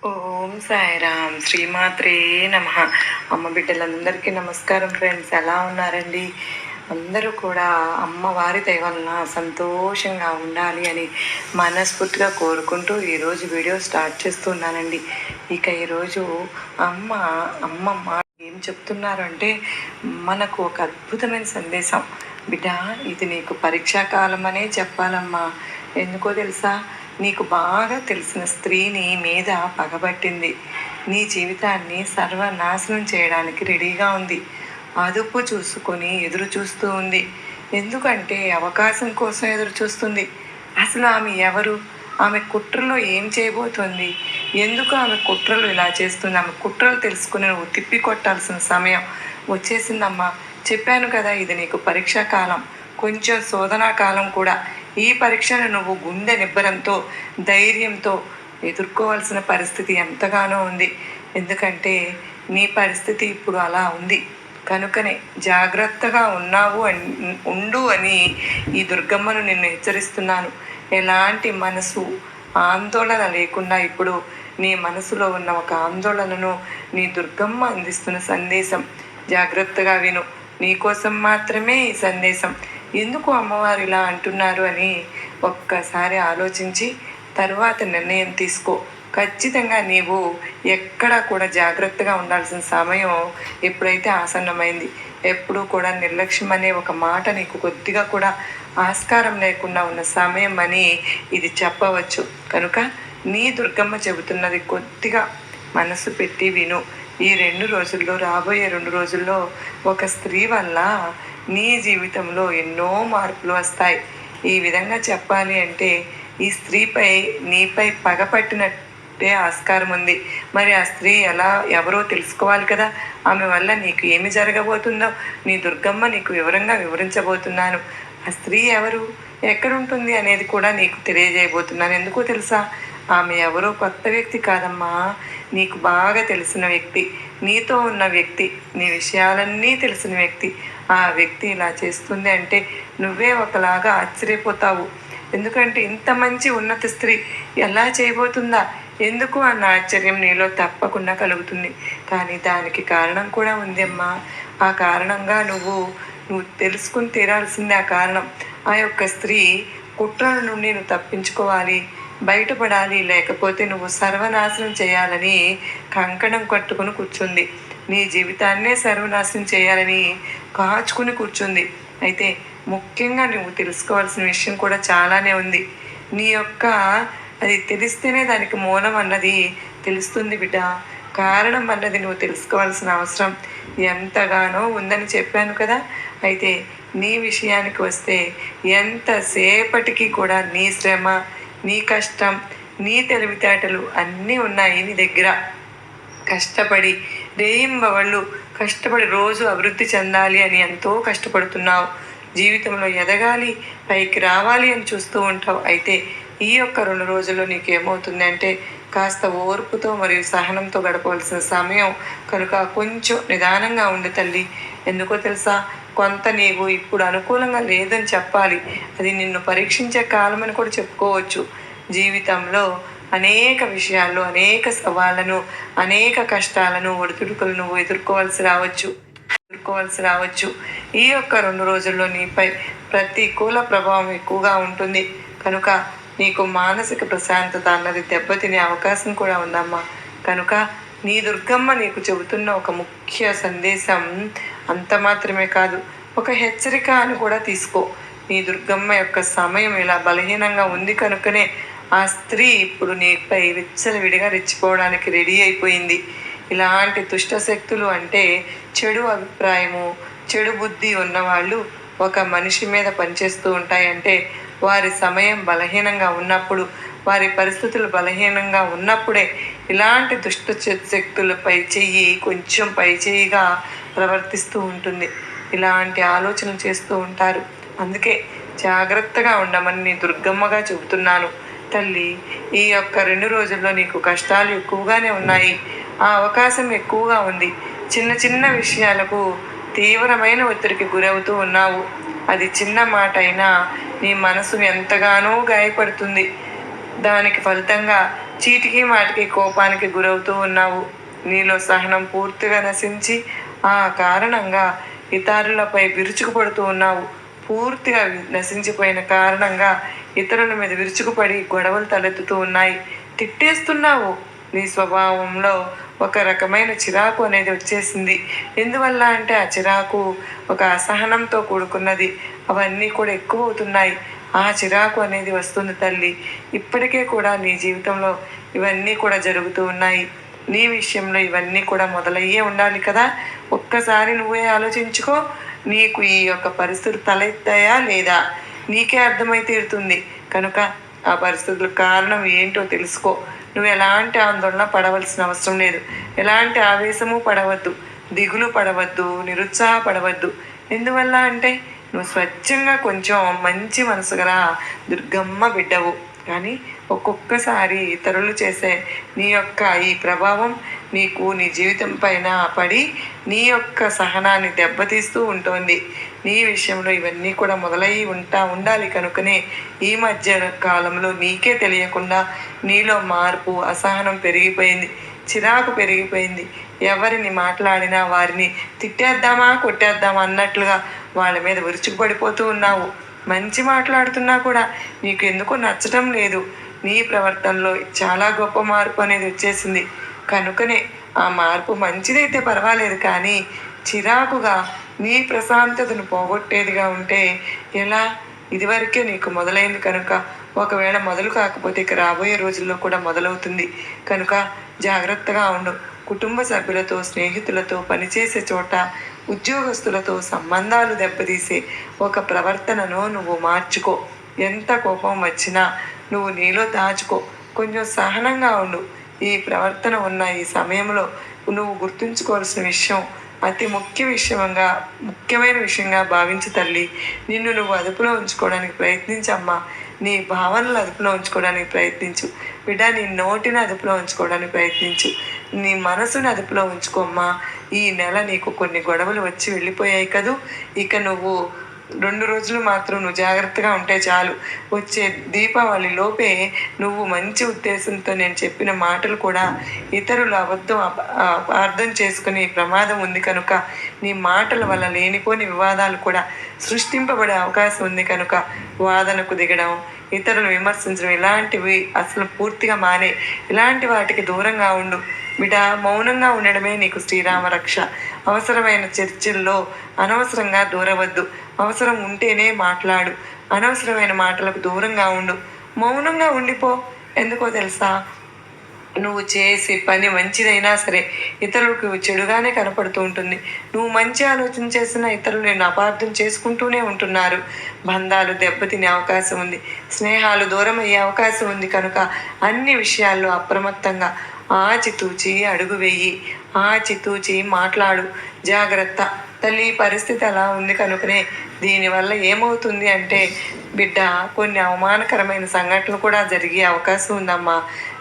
ఓం సాయిరామ్ శ్రీమాత్రే నమ. అమ్మ బిడ్డలందరికీ నమస్కారం ఫ్రెండ్స్. ఎలా ఉన్నారండి? అందరూ కూడా అమ్మవారి దయ వలన సంతోషంగా ఉండాలి అని మనస్ఫూర్తిగా కోరుకుంటూ ఈరోజు వీడియో స్టార్ట్ చేస్తున్నానండి. ఇక ఈరోజు అమ్మమ్మ ఏం చెప్తున్నారు అంటే, మనకు ఒక అద్భుతమైన సందేశం. బిడ్డ, ఇది నీకు పరీక్షాకాలం అనే చెప్పాలమ్మా. ఎందుకో తెలుసా? నీకు బాగా తెలిసిన స్త్రీని మీద పగబట్టింది. నీ జీవితాన్ని సర్వనాశనం చేయడానికి రెడీగా ఉంది. అదుపు చూసుకొని ఎదురు చూస్తూ ఉంది. ఎందుకంటే అవకాశం కోసం ఎదురు చూస్తుంది. అసలు ఆమె ఎవరు? ఆమె కుట్రలో ఏం చేయబోతుంది? ఎందుకు ఆమె కుట్రలు ఇలా చేస్తుంది? ఆమె కుట్రలు తెలుసుకుని నువ్వు తిప్పి కొట్టాల్సిన సమయం వచ్చేసిందమ్మా. చెప్పాను కదా, ఇది నీకు పరీక్షా కాలం, కొంచెం శోధనా కాలం కూడా. ఈ పరీక్షను నువ్వు గుండె నిబ్బరంతో, ధైర్యంతో ఎదుర్కోవాల్సిన పరిస్థితి ఎంతగానో ఉంది. ఎందుకంటే నీ పరిస్థితి ఇప్పుడు అలా ఉంది కనుకనే జాగ్రత్తగా ఉండు అని ఈ దుర్గమ్మను నిన్ను హెచ్చరిస్తున్నాను. ఎలాంటి మనసు ఆందోళన లేకుండా ఇప్పుడు నీ మనసులో ఉన్న ఒక ఆందోళనను నీ దుర్గమ్మ అందిస్తున్న సందేశం. జాగ్రత్తగా విను. నీకోసం మాత్రమే ఈ సందేశం. ఎందుకు అమ్మవారు ఇలా అంటున్నారు అని ఒక్కసారి ఆలోచించి తరువాత నిర్ణయం తీసుకో. ఖచ్చితంగా నీవు ఎక్కడా కూడా జాగ్రత్తగా ఉండాల్సిన సమయం ఎప్పుడైతే ఆసన్నమైంది. ఎప్పుడూ కూడా నిర్లక్ష్యం అనే ఒక మాట నీకు కొద్దిగా కూడా ఆస్కారం లేకుండా ఉన్న సమయం అని ఇది చెప్పవచ్చు. కనుక నీ దుర్గమ్మ చెబుతున్నది కొద్దిగా మనసు పెట్టి విను. ఈ 2 రోజుల్లో, రాబోయే 2 రోజుల్లో ఒక స్త్రీ వల్ల నీ జీవితంలో ఎన్నో మార్పులు వస్తాయి. ఈ విధంగా చెప్పాలి అంటే, ఈ స్త్రీపై నీపై పగపట్టినట్టే ఆస్కారం ఉంది. మరి ఆ స్త్రీ ఎవరో తెలుసుకోవాలి కదా. ఆమె వల్ల నీకు ఏమి జరగబోతుందో నీ దుర్గమ్మ నీకు వివరంగా వివరించబోతున్నాను. ఆ స్త్రీ ఎవరు, ఎక్కడుంటుంది అనేది కూడా నీకు తెలియజేయబోతున్నాను. ఎందుకో తెలుసా? ఆమె ఎవరో కొత్త వ్యక్తి కాదమ్మా. నీకు బాగా తెలిసిన వ్యక్తి, నీతో ఉన్న వ్యక్తి, నీ విషయాలన్నీ తెలిసిన వ్యక్తి. ఆ వ్యక్తి ఇలా చేస్తుంది అంటే నువ్వే ఒకలాగా ఆశ్చర్యపోతావు. ఎందుకంటే ఇంత మంచి ఉన్నత స్త్రీ ఎలా చేయబోతుందా, ఎందుకు అన్న ఆశ్చర్యం నీలో తప్పకుండా కలుగుతుంది. కానీ దానికి కారణం కూడా ఉంది అమ్మా. ఆ కారణంగా నువ్వు తెలుసుకుని తీరాల్సిందే. ఆ కారణం, ఆ యొక్క స్త్రీ కుట్రల నుండి నువ్వు తప్పించుకోవాలి, బయటపడాలి. లేకపోతే నువ్వు సర్వనాశనం చేయాలని కంకణం కట్టుకుని కూర్చుంది. నీ జీవితాన్నే సర్వనాశనం చేయాలని కాచుకుని కూర్చుంది. అయితే ముఖ్యంగా నువ్వు తెలుసుకోవాల్సిన విషయం కూడా చాలానే ఉంది. నీ యొక్క అది తెలిస్తేనే దానికి మూలం అన్నది తెలుస్తుంది బిడ్డ. కారణం అన్నది నువ్వు తెలుసుకోవాల్సిన అవసరం ఎంతగానో ఉందని చెప్పాను కదా. అయితే నీ విషయానికి వస్తే ఎంతసేపటికి కూడా నీ శ్రమ, నీ కష్టం, నీ తెలివితేటలు అన్నీ ఉన్నాయి నీ దగ్గర. కష్టపడి రేయింబవళ్ళు కష్టపడి రోజు అభివృద్ధి చెందాలి అని ఎంతో కష్టపడుతున్నావు. జీవితంలో ఎదగాలి, పైకి రావాలి అని చూస్తూ ఉంటావు. అయితే ఈ యొక్క 2 రోజుల్లో నీకేమవుతుంది అంటే, కాస్త ఓర్పుతో మరియు సహనంతో గడపవలసిన సమయం కనుక కొంచెం నిదానంగా ఉండు తల్లి. ఎందుకో తెలుసా? కొంత నీవు ఇప్పుడు అనుకూలంగా లేదని చెప్పాలి. అది నిన్ను పరీక్షించే కాలం అని కూడా చెప్పుకోవచ్చు. జీవితంలో అనేక విషయాల్లో అనేక సవాళ్ళను, అనేక కష్టాలను, ఒడిదుడుకులను నువ్వు ఎదుర్కోవాల్సి రావచ్చు. ఈ యొక్క 2 రోజుల్లో నీపై ప్రతికూల ప్రభావం ఎక్కువగా ఉంటుంది. కనుక నీకు మానసిక ప్రశాంతత అన్నది దెబ్బతినే అవకాశం కూడా ఉందమ్మా. కనుక నీ దుర్గమ్మ నీకు చెబుతున్న ఒక ముఖ్య సందేశం అంత మాత్రమే కాదు, ఒక హెచ్చరిక అని కూడా తీసుకో. నీ దుర్గమ్మ యొక్క సమయం ఇలా బలహీనంగా ఉంది కనుకనే ఆ స్త్రీ ఇప్పుడు నీపై విచ్చలవిడిగా రెచ్చిపోవడానికి రెడీ అయిపోయింది. ఇలాంటి దుష్ట శక్తులు అంటే చెడు అభిప్రాయము, చెడు బుద్ధి ఉన్నవాళ్ళు ఒక మనిషి మీద పనిచేస్తూ ఉంటాయంటే వారి సమయం బలహీనంగా ఉన్నప్పుడు, వారి పరిస్థితులు బలహీనంగా ఉన్నప్పుడే ఇలాంటి దుష్ట శక్తులపై కొంచెం పై చెయ్యిగా ప్రవర్తిస్తూ ఉంటుంది. ఇలాంటి ఆలోచనలు చేస్తూ ఉంటారు. అందుకే జాగ్రత్తగా ఉండమని నీ దుర్గమ్మగా చెబుతున్నాను తల్లి. ఈ యొక్క 2 రోజుల్లో నీకు కష్టాలు ఎక్కువగానే ఉన్నాయి. ఆ అవకాశం ఎక్కువగా ఉంది. చిన్న చిన్న విషయాలకు తీవ్రమైన ఒత్తిడికి గురవుతూ ఉన్నావు. అది చిన్న మాట అయినా నీ మనసు ఎంతగానో గాయపడుతుంది. దానికి ఫలితంగా చీటికి మాటికి కోపానికి గురవుతూ ఉన్నావు. నీలో సహనం పూర్తిగా నశించి ఆ కారణంగా ఇతరులపై విరుచుకుపడుతూ ఉన్నావు. పూర్తిగా నశించిపోయిన కారణంగా ఇతరుల మీద విరుచుకుపడి గొడవలు తలెత్తుతూ ఉన్నాయి. తిట్టేస్తున్నావు. నీ స్వభావంలో ఒక రకమైన చిరాకు అనేది వచ్చేసింది. ఎందువల్ల అంటే ఆ చిరాకు ఒక అసహనంతో కూడుకున్నది. అవన్నీ కూడా ఎక్కువ అవుతున్నాయి. ఆ చిరాకు అనేది వస్తుంది తల్లి. ఇప్పటికే కూడా నీ జీవితంలో ఇవన్నీ కూడా జరుగుతూ ఉన్నాయి. నీ విషయంలో ఇవన్నీ కూడా మొదలయ్యే ఉండాలి కదా. ఒక్కసారి నువ్వే ఆలోచించుకో. నీకు ఈ యొక్క పరిస్థితులు తలెత్తాయా లేదా నీకే అర్థమై తీరుతుంది. కనుక ఆ పరిస్థితులకు కారణం ఏంటో తెలుసుకో. నువ్వు ఎలాంటి ఆందోళన పడవలసిన అవసరం లేదు. ఎలాంటి ఆవేశము పడవద్దు, దిగులు పడవద్దు, నిరుత్సాహపడవద్దు. ఎందువల్ల అంటే నువ్వు స్వచ్ఛంగా కొంచెం మంచి మనసు గల దుర్గమ్మ బిడ్డవు. కానీ ఒక్కొక్కసారి ఇతరులు చేసే నీ యొక్క ఈ ప్రభావం నీకు నీ జీవితం పైన పడి నీ యొక్క సహనాన్ని దెబ్బతీస్తూ ఉంటుంది. నీ విషయంలో ఇవన్నీ కూడా మొదలయ్యి ఉండాలి. కనుకనే ఈ మధ్య కాలంలో నీకే తెలియకుండా నీలో మార్పు, అసహనం పెరిగిపోయింది, చిరాకు పెరిగిపోయింది. ఎవరిని మాట్లాడినా వారిని తిట్టేద్దామా కొట్టేద్దామా అన్నట్లుగా వాళ్ళ మీద విరుచుకుపడిపోతూ ఉన్నావు. మంచి మాట్లాడుతున్నా కూడా నీకు ఎందుకో నచ్చటం లేదు. నీ ప్రవర్తనలో చాలా గొప్ప మార్పు అనేది వచ్చేసింది. కనుకనే ఆ మార్పు మంచిదైతే పర్వాలేదు, కానీ చిరాకుగా నీ ప్రశాంతతను పోగొట్టేదిగా ఉంటే ఎలా? ఇదివరకే నీకు మొదలైంది కనుక ఒకవేళ మొదలు కాకపోతే ఇక రాబోయే రోజుల్లో కూడా మొదలవుతుంది. కనుక జాగ్రత్తగా ఉండు. కుటుంబ సభ్యులతో, స్నేహితులతో, పనిచేసే చోట ఉద్యోగస్తులతో సంబంధాలు దెబ్బతీసే ఒక ప్రవర్తనను నువ్వు మార్చుకో. ఎంత కోపం వచ్చినా నువ్వు నీలో దాచుకో. కొంచెం సహనంగా ఉండు. ఈ ప్రవర్తన ఉన్న ఈ సమయంలో నువ్వు గుర్తుంచుకోవాల్సిన విషయం, అతి ముఖ్యమైన విషయంగా భావించు తల్లి. నిన్ను నువ్వు అదుపులో ఉంచుకోవడానికి ప్రయత్నించమ్మా. నీ భావనలు అదుపులో ఉంచుకోవడానికి ప్రయత్నించు బిడ్డ. నీ నోటిని అదుపులో ఉంచుకోవడానికి ప్రయత్నించు. నీ మనసుని అదుపులో ఉంచుకోమ్మా. ఈ నెల నీకు కొన్ని గొడవలు వచ్చి వెళ్ళిపోయాయి కదూ. ఇక నువ్వు 2 రోజులు మాత్రం నువ్వు జాగ్రత్తగా ఉంటే చాలు. వచ్చే దీపావళి లోపే నువ్వు మంచి ఉద్దేశంతో నేను చెప్పిన మాటలు కూడా ఇతరులు అర్థం చేసుకునే ప్రమాదం ఉంది. కనుక నీ మాటల వల్ల లేనిపోని వివాదాలు కూడా సృష్టింపబడే అవకాశం ఉంది. కనుక వాదనకు దిగడం, ఇతరులు విమర్శించడం ఇలాంటివి అసలు పూర్తిగా మానే. ఇలాంటి వాటికి దూరంగా ఉండు బిడ్డ. మౌనంగా ఉండడమే నీకు శ్రీరామ రక్ష. అవసరమైన చర్చల్లో అనవసరంగా దూరవద్దు. అవసరం ఉంటేనే మాట్లాడు. అనవసరమైన మాటలకు దూరంగా ఉండు. మౌనంగా ఉండిపో. ఎందుకో తెలుసా, నువ్వు చేసే పని మంచిదైనా సరే ఇతరులకు చెడుగానే కనపడుతూ ఉంటుంది. నువ్వు మంచి ఆలోచన చేసిన ఇతరులు నేను అపార్థం చేసుకుంటూనే ఉంటున్నారు. బంధాలు దెబ్బతినే అవకాశం ఉంది. స్నేహాలు దూరం అయ్యే అవకాశం ఉంది. కనుక అన్ని విషయాల్లో అప్రమత్తంగా ఆచితూచి అడుగు వెయ్యి. ఆచితూచి మాట్లాడు. జాగ్రత్త తల్లి. పరిస్థితి అలా ఉంది కనుకనే దీనివల్ల ఏమవుతుంది అంటే బిడ్డ, కొన్ని అవమానకరమైన సంఘటనలు కూడా జరిగే అవకాశం ఉందమ్మా.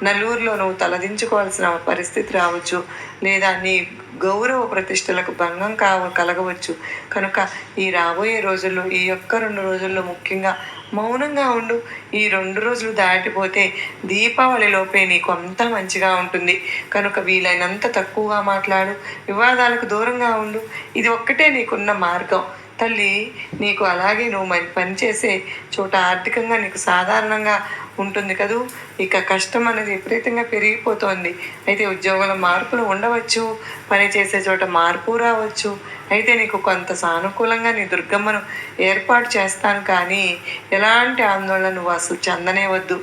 నలుగురిలో నువ్వు తలదించుకోవాల్సిన పరిస్థితి రావచ్చు, లేదా నీ గౌరవ ప్రతిష్టలకు భంగం కలగవచ్చు. కనుక ఈ రాబోయే రోజుల్లో, ఈ 2 రోజుల్లో ముఖ్యంగా మౌనంగా ఉండు. ఈ 2 రోజులు దాటిపోతే దీపావళిలోపే నీకు అంతా మంచిగా ఉంటుంది. కనుక వీలైనంత తక్కువగా మాట్లాడు. వివాదాలకు దూరంగా ఉండు. ఇది ఒక్కటే నీకున్న మార్గం తల్లి. నీకు అలాగే నువ్వు పనిచేసే చోట ఆర్థికంగా నీకు సాధారణంగా ఉంటుంది కదూ. ఇక కష్టం అనేది విపరీతంగా పెరిగిపోతోంది. అయితే ఉద్యోగంలో మార్పులు ఉండవచ్చు, పనిచేసే చోట మార్పు రావచ్చు. అయితే నీకు కొంత సానుకూలంగా నీ దుర్గమ్మను ఏర్పాటు చేస్తాను, కానీ ఎలాంటి ఆందోళన నువ్వు అసలు చెందనే వద్దు.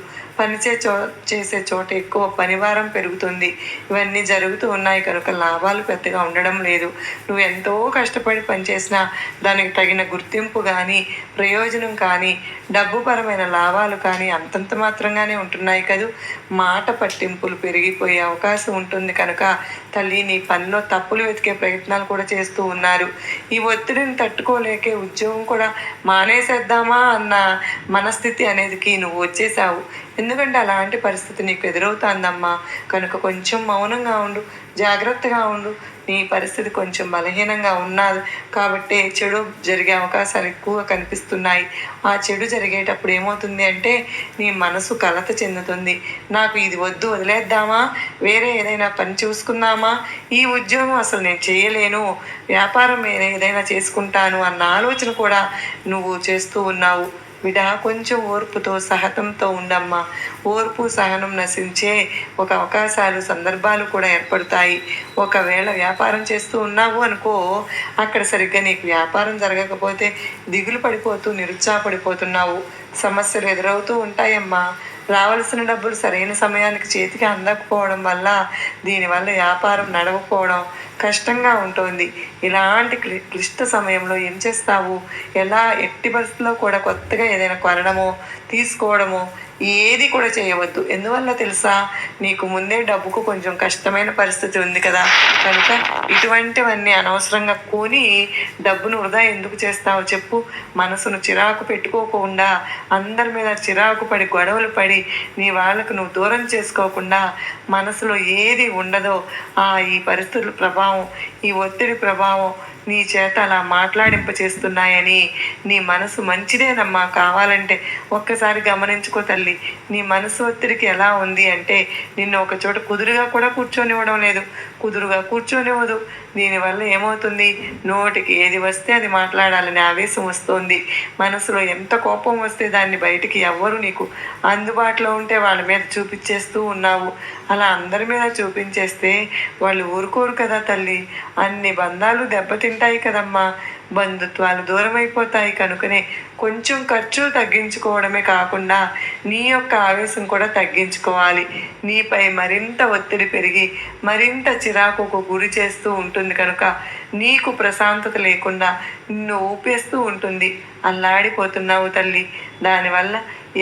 చేసే చోట ఎక్కువ పనిభారం పెరుగుతుంది. ఇవన్నీ జరుగుతూ ఉన్నాయి కనుక లాభాలు పెద్దగా ఉండడం లేదు. నువ్వు ఎంతో కష్టపడి పనిచేసినా దానికి తగిన గుర్తింపు కానీ, ప్రయోజనం కానీ, డబ్బుపరమైన లాభాలు కానీ అంతంత మాత్రంగానే ఉంటున్నాయి కదూ. మాట పట్టింపులు పెరిగిపోయే అవకాశం ఉంటుంది. కనుక తల్లి, నీ పనిలో తప్పులు వెతికే ప్రయత్నాలు కూడా చేస్తూ ఉన్నారు. ఈ ఒత్తిడిని తట్టుకోలేకే ఉద్యోగం కూడా మానేసేద్దామా అన్న మనస్థితి అనేదికి నువ్వు వచ్చేసావు. ఎందుకంటే అలాంటి పరిస్థితి నీకు ఎదురవుతుందమ్మా. కనుక కొంచెం మౌనంగా ఉండు, జాగ్రత్తగా ఉండు. నీ పరిస్థితి కొంచెం బలహీనంగా ఉన్నది కాబట్టి చెడు జరిగే అవకాశాలు ఎక్కువగా కనిపిస్తున్నాయి. ఆ చెడు జరిగేటప్పుడు ఏమవుతుంది అంటే నీ మనసు కలత చెందుతుంది. నాకు ఇది వద్దు, వదిలేద్దామా, వేరే ఏదైనా పని చూసుకుందామా, ఈ ఉద్యోగం అసలు నేను చేయలేను, వ్యాపారం ఏదైనా చేసుకుంటాను అన్న ఆలోచన కూడా నువ్వు చేస్తూ ఉన్నావు. బిడ్డ, కొంచెం ఓర్పుతో సహనంతో ఉండమ్మా. ఓర్పు సహనం నశించే ఒక అవకాశాలు సందర్భాలు కూడా ఏర్పడతాయి. ఒకవేళ వ్యాపారం చేస్తూ ఉన్నావు అనుకో, అక్కడ సరిగ్గా నీకు వ్యాపారం జరగకపోతే దిగులు పడిపోతూ నిరుత్సాహపడిపోతున్నావు. సమస్యలు ఎదురవుతూ ఉంటాయమ్మా. రావాల్సిన డబ్బులు సరైన సమయానికి చేతికి అందకపోవడం వల్ల దీనివల్ల వ్యాపారం నడవకపోవడం కష్టంగా ఉంటుంది. ఇలాంటి క్లిష్ట సమయంలో ఏం చేస్తావు? ఎలా ఎట్టి పరిస్థితుల్లో కూడా కొత్తగా ఏదైనా కొనడమో తీసుకోవడమో ఏది కూడా చేయవద్దు. ఎందువల్ల తెలుసా? నీకు ముందే డబ్బుకు కొంచెం కష్టమైన పరిస్థితి ఉంది కదా. కనుక ఇటువంటివన్నీ అనవసరంగా కొని డబ్బును వృధా ఎందుకు చేస్తావు చెప్పు? మనసును చిరాకు పెట్టుకోకుండా, అందరి మీద చిరాకు పడి గొడవలు పడి నీ వాళ్ళకు నువ్వు దూరం చేసుకోకుండా మనసులో ఏది ఉండదో ఈ పరిస్థితుల ప్రభావం, ఈ ఒత్తిడి ప్రభావం నీ చేత అలా మాట్లాడింప చేస్తున్నాయని. నీ మనసు మంచిదేనమ్మా. కావాలంటే ఒక్కసారి గమనించుకో తల్లి. నీ మనసు ఒత్తిడికి ఎలా ఉంది అంటే నిన్ను ఒక చోట కుదురుగా కూడా కూర్చొనివ్వడం లేదు, కుదురుగా కూర్చొనివ్వదు. దీనివల్ల ఏమవుతుంది? నోటికి ఏది వస్తే అది మాట్లాడాలని ఆవేశం వస్తుంది. మనసులో ఎంత కోపం వస్తే దాన్ని బయటికి ఎవ్వరు నీకు అందుబాటులో ఉంటే వాళ్ళ మీద చూపించేస్తూ ఉన్నావు. అలా అందరి మీద చూపించేస్తే వాళ్ళు ఊరుకోరు కదా తల్లి. అన్ని బంధాలు దెబ్బతింటాయి కదమ్మా. బంధుత్వాలు దూరం అయిపోతాయి. కనుకనే కొంచెం ఖర్చు తగ్గించుకోవడమే కాకుండా నీ యొక్క ఆవేశం కూడా తగ్గించుకోవాలి. నీపై మరింత ఒత్తిడి పెరిగి మరింత చిరాకుకు గురి చేస్తూ ఉంటుంది. కనుక నీకు ప్రశాంతత లేకుండా నిన్ను ఊపేస్తూ ఉంటుంది. అల్లాడిపోతున్నావు తల్లి. దానివల్ల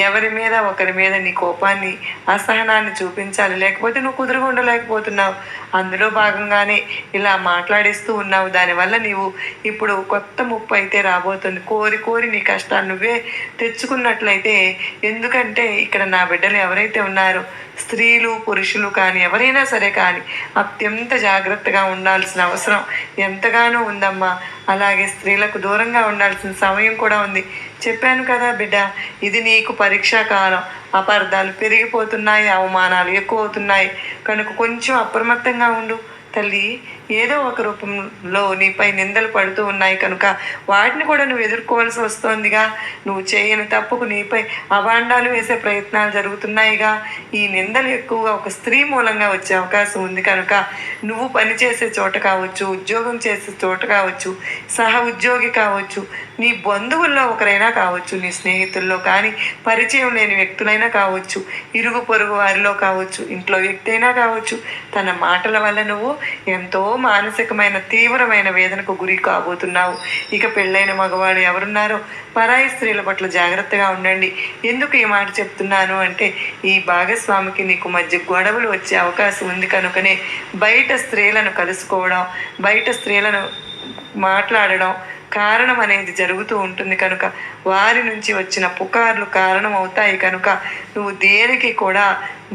ఎవరి మీద ఒకరి మీద నీ కోపాన్ని అసహనాన్ని చూపించాలి, లేకపోతే నువ్వు కుదురుగా ఉండలేకపోతున్నావు. అందులో భాగంగానే ఇలా మాట్లాడిస్తూ ఉన్నావు. దానివల్ల నీవు ఇప్పుడు కొత్త ముప్పు అయితే రాబోతుంది. కోరి కోరి నీ కష్టాన్ని నువ్వే తెచ్చుకున్నట్లయితే. ఎందుకంటే ఇక్కడ నా బిడ్డలు ఎవరైతే ఉన్నారో స్త్రీలు పురుషులు కానీ ఎవరైనా సరే కానీ అత్యంత జాగ్రత్తగా ఉండాల్సిన అవసరం ఎంతగానో ఉందమ్మా. అలాగే స్త్రీలకు దూరంగా ఉండాల్సిన సమయం కూడా ఉంది. చెప్పాను కదా బిడ్డ, ఇది నీకు పరీక్షా కాలం. అపార్థాలు పెరిగిపోతున్నాయి, అవమానాలు ఎక్కువ అవుతున్నాయి. కనుక కొంచెం అప్రమత్తంగా ఉండు తల్లి. ఏదో ఒక రూపంలో నీపై నిందలు పడుతూ ఉన్నాయి కనుక వాటిని కూడా నువ్వు ఎదుర్కోవాల్సి వస్తోందిగా. నువ్వు చేయని తప్పుకు నీపై అభాండాలు వేసే ప్రయత్నాలు జరుగుతున్నాయిగా. ఈ నిందలు ఎక్కువగా ఒక స్త్రీ మూలంగా వచ్చే అవకాశం ఉంది. కనుక నువ్వు పనిచేసే చోట కావచ్చు, ఉద్యోగం చేసే చోట కావచ్చు, సహ ఉద్యోగి కావచ్చు, నీ బంధువుల్లో ఒకరైనా కావచ్చు, నీ స్నేహితుల్లో కానీ, పరిచయం లేని వ్యక్తులైనా కావచ్చు, ఇరుగు పొరుగు వారిలో కావచ్చు, ఇంట్లో వ్యక్తి అయినా కావచ్చు, తన మాటల వల్ల నువ్వు ఎంతో మానసికమైన తీవ్రమైన వేదనకు గురి కాబోతున్నావు. ఇక పెళ్ళైన మగవాడు ఎవరున్నారో పరాయి స్త్రీల పట్ల జాగ్రత్తగా ఉండండి. ఎందుకు ఈ మాట చెప్తున్నాను అంటే ఈ భాగస్వామికి నీకు మధ్య గొడవలు వచ్చే అవకాశం ఉంది. కనుకనే బయట స్త్రీలను కలుసుకోవడం, బయట స్త్రీలను మాట్లాడడం కారణం అనేది జరుగుతూ ఉంటుంది. కనుక వారి నుంచి వచ్చిన పుకార్లు కారణం అవుతాయి. కనుక నువ్వు దేనికి కూడా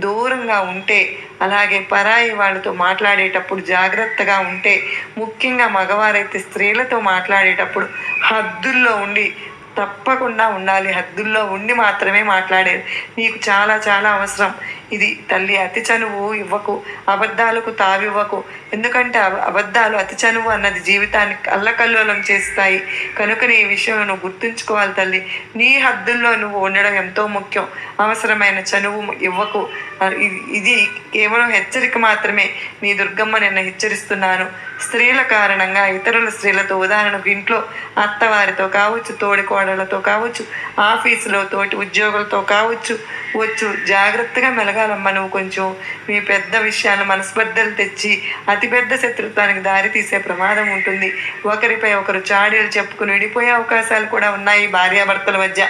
దూరంగా ఉంటే, అలాగే పరాయి వాళ్ళతో మాట్లాడేటప్పుడు జాగ్రత్తగా ఉంటే, ముఖ్యంగా మగవారైతే స్త్రీలతో మాట్లాడేటప్పుడు హద్దుల్లో ఉండి తప్పకుండా ఉండాలి. హద్దుల్లో ఉండి మాత్రమే మాట్లాడేది నీకు చాలా చాలా అవసరం. ఇది తల్లి. అతి చనువు ఇవ్వకు, అబద్ధాలకు తావివ్వకు. ఎందుకంటే అబద్ధాలు, అతి చనువు అన్నది జీవితాన్ని అల్లకల్లోలం చేస్తాయి. కనుక నీ విషయంలో నువ్వు గుర్తుంచుకోవాలి తల్లి. నీ హద్దుల్లో నువ్వు ఉండడం ఎంతో ముఖ్యం. అవసరమైన చనువు ఇవ్వకు. ఇది కేవలం హెచ్చరిక మాత్రమే. నీ దుర్గమ్మ నిన్న హెచ్చరిస్తున్నాను. స్త్రీల కారణంగా ఇతరుల స్త్రీలతో, ఉదాహరణకు ఇంట్లో అత్తవారితో కావచ్చు, తోడికోడలతో కావచ్చు, ఆఫీసులో తోటి ఉద్యోగులతో కావచ్చు, జాగ్రత్తగా మెలగాలమ్మా. నువ్వు కొంచెం మీ పెద్ద విషయాలు మనస్పర్ధలు తెచ్చి అతిపెద్ద శత్రుత్వానికి దారి తీసే ప్రమాదం ఉంటుంది. ఒకరిపై ఒకరు చాడీలు చెప్పుకుని విడిపోయే అవకాశాలు కూడా ఉన్నాయి. భార్యాభర్తల మధ్య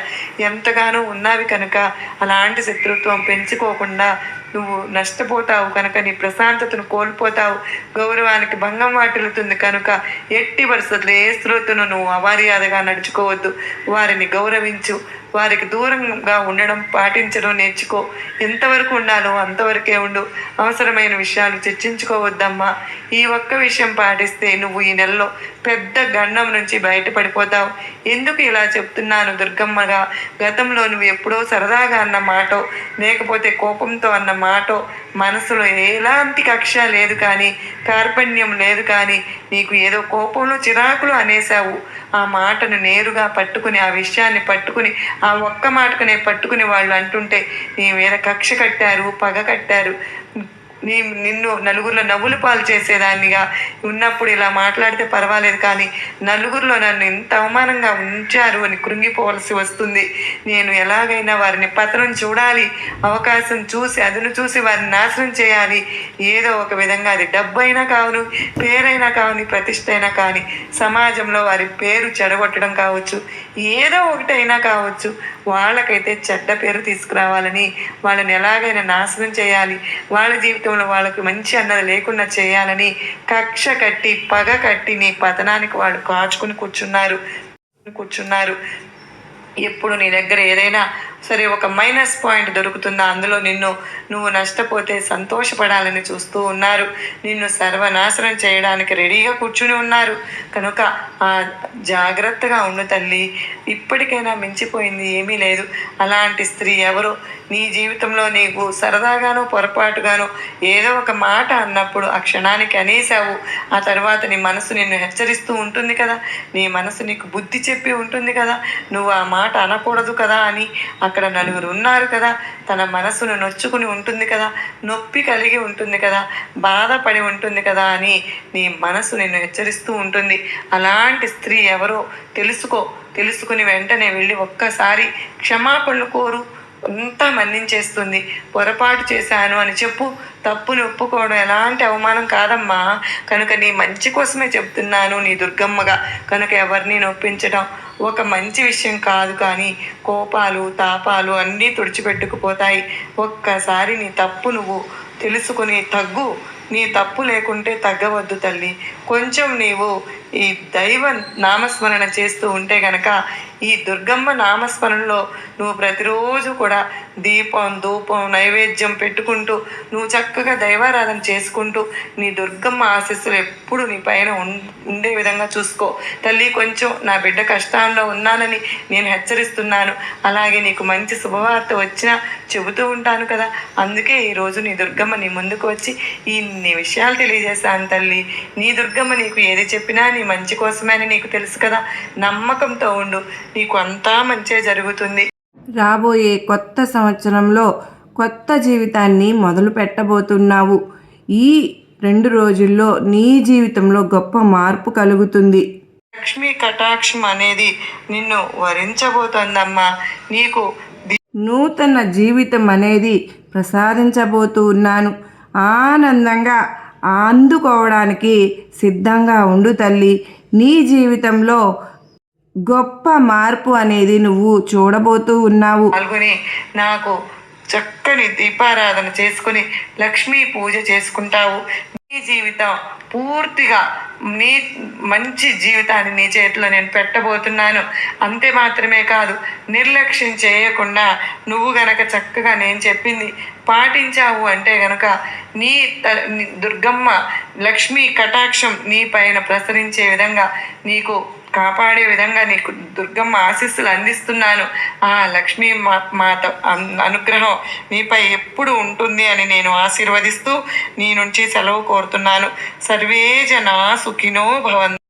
ఎంతగానో ఉన్నవి. కనుక అలాంటి శత్రుత్వం పెంచుకోకుండా నువ్వు నష్టపోతావు. కనుక నీ ప్రశాంతతను కోల్పోతావు. గౌరవానికి భంగం వాటిల్లుతుంది. కనుక ఎట్టి పరిస్థితుల్లో ఏ స్త్రోతును నువ్వు అమర్యాదగా నడుచుకోవద్దు. వారిని గౌరవించు. వారికి దూరంగా ఉండడం పాటించడం నేర్చుకో. ఎంతవరకు ఉండాలో అంతవరకే ఉండు. అవసరమైన విషయాలు చర్చించుకోవద్దమ్మా. ఈ ఒక్క విషయం పాటిస్తే నువ్వు ఈ నెలలో పెద్ద గండం నుంచి బయటపడిపోతావు. ఎందుకు ఇలా చెప్తున్నాను దుర్గమ్మగా, గతంలో నువ్వు ఎప్పుడో సరదాగా అన్న మాటో లేకపోతే కోపంతో అన్న మాటో, మనసులో ఎలాంటి కక్ష లేదు కానీ, కార్పణ్యం లేదు కానీ, నీకు ఏదో కోపంలో చిరాకులు అనేసావు. ఆ మాటను నేరుగా పట్టుకుని, ఆ విషయాన్ని పట్టుకుని, ఆ ఒక్క మాటకునే పట్టుకుని వాళ్ళు అంటుంటే నీ మీద కక్ష కట్టారు, పగ కట్టారు. నిన్ను నలుగురిలో నవ్వులు పాలు చేసేదాన్నిగా ఉన్నప్పుడు ఇలా మాట్లాడితే పర్వాలేదు, కానీ నలుగురిలో నన్ను ఇంత అవమానంగా ఉంచారు అని కృంగిపోవలసి వస్తుంది. నేను ఎలాగైనా వారిని పతనం చూడాలి, అవకాశం చూసి అదును చూసి వారిని నాశనం చేయాలి. ఏదో ఒక విధంగా అది డబ్బైనా కావును, పేరైనా కావుని, ప్రతిష్ట అయినా కానీ, సమాజంలో వారి పేరు చెడగొట్టడం కావచ్చు, ఏదో ఒకటైనా కావచ్చు, వాళ్ళకైతే చెడ్డ పేరు తీసుకురావాలని, వాళ్ళని ఎలాగైనా నాశనం చేయాలి, వాళ్ళ జీవితంలో వాళ్ళకి మంచి అన్నది లేకుండా చేయాలని కక్ష కట్టి, పగ కట్టి నీ పతనానికి వాళ్ళు కాచుకుని కూర్చున్నారు. ఎప్పుడు నీ దగ్గర ఏదైనా సరే ఒక మైనస్ పాయింట్ దొరుకుతుందా, అందులో నువ్వు నష్టపోతే సంతోషపడాలని చూస్తూ ఉన్నారు. నిన్ను సర్వనాశనం చేయడానికి రెడీగా కూర్చుని ఉన్నారు. కనుక జాగ్రత్తగా ఉండు తల్లి. ఇప్పటికైనా మించిపోయింది ఏమీ లేదు. అలాంటి స్త్రీ ఎవరో నీ జీవితంలో నీకు సరదాగానో పొరపాటుగానో ఏదో ఒక మాట అన్నప్పుడు ఆ క్షణానికి అనేసావు. ఆ తర్వాత నీ మనసు నిన్ను హెచ్చరిస్తూ ఉంటుంది కదా, నీ మనసు నీకు బుద్ధి చెప్పి ఉంటుంది కదా, నువ్వు ఆ మాట అనకూడదు కదా అని. అక్కడ నలుగురు ఉన్నారు కదా, తన మనసును నొచ్చుకుని ఉంటుంది కదా, నొప్పి కలిగి ఉంటుంది కదా, బాధపడి ఉంటుంది కదా అని నీ మనసు నిన్ను హెచ్చరిస్తూ ఉంటుంది. అలాంటి స్త్రీ ఎవరో తెలుసుకుని వెంటనే వెళ్ళి ఒక్కసారి క్షమాపణలు కోరు. అంతా మన్నించేస్తుంది. పొరపాటు చేశాను అని చెప్పు. తప్పుని ఒప్పుకోవడం ఎలాంటి అవమానం కాదమ్మా. కనుక నీ మంచి కోసమే చెప్తున్నాను, నీ దుర్గమ్మగా. కనుక ఎవరిని నొప్పించడం ఒక మంచి విషయం కాదు. కానీ కోపాలు తాపాలు అన్నీ తుడిచిపెట్టుకుపోతాయి. ఒక్కసారి నీ తప్పు నువ్వు తెలుసుకుని తగ్గు. నీ తప్పు లేకుంటే తగ్గవద్దు తల్లి. కొంచెం నీవు ఈ దైవ నామస్మరణ చేస్తూ ఉంటే గనక, ఈ దుర్గమ్మ నామస్మరణలో నువ్వు ప్రతిరోజు కూడా దీపం ధూపం నైవేద్యం పెట్టుకుంటూ నువ్వు చక్కగా దైవారాధన చేసుకుంటూ నీ దుర్గమ్మ ఆశీస్సులు ఎప్పుడు నీ పైన ఉండే విధంగా చూసుకో తల్లి. కొంచెం నా బిడ్డ కష్టాల్లో ఉన్నానని నేను హెచ్చరిస్తున్నాను. అలాగే నీకు మంచి శుభవార్త వచ్చినా చెబుతూ ఉంటాను కదా. అందుకే ఈరోజు నీ దుర్గమ్మ నీ ముందుకు వచ్చి ఇన్ని విషయాలు తెలియజేశాను తల్లి. నీ దుర్గమ్మ నీకు ఏది చెప్పినా నీ మంచి కోసమే అని నీకు తెలుసు కదా. నమ్మకంతో ఉండు, నీకు అంతా మంచే జరుగుతుంది. రాబోయే కొత్త సంవత్సరంలో కొత్త జీవితాన్ని మొదలు పెట్టబోతున్నావు. ఈ 2 రోజుల్లో నీ జీవితంలో గొప్ప మార్పు కలుగుతుంది. లక్ష్మీ కటాక్షం అనేది నిన్ను వరించబోతోందమ్మా. నీకు నూతన జీవితం అనేది ప్రసాదించబోతూ ఉన్నాను. ఆనందంగా అందుకోవడానికి సిద్ధంగా ఉండు తల్లి. నీ జీవితంలో గొప్ప మార్పు అనేది నువ్వు చూడబోతూ ఉన్నావు. పాల్గొని నాకు చక్కని దీపారాధన చేసుకుని లక్ష్మీ పూజ చేసుకుంటావు. నీ జీవితం పూర్తిగా నీ మంచి జీవితాన్ని నీ చేతిలో నేను పెట్టబోతున్నాను. అంతే మాత్రమే కాదు, నిర్లక్ష్యం చేయకుండా నువ్వు గనక చక్కగా నేను చెప్పింది పాటించావు అంటే గనక నీ దుర్గమ్మ లక్ష్మీ కటాక్షం నీ పైన ప్రసరించే విధంగా, నీకు కాపాడే విధంగా నీకు దుర్గమ్మ ఆశీస్సులు అందిస్తున్నాను. ఆ లక్ష్మీ మాత అనుగ్రహం నీపై ఎప్పుడు ఉంటుంది అని నేను ఆశీర్వదిస్తూ నీ నుంచి సెలవు కోరుతున్నాను. సర్వే జనా సుఖినో భవంతు.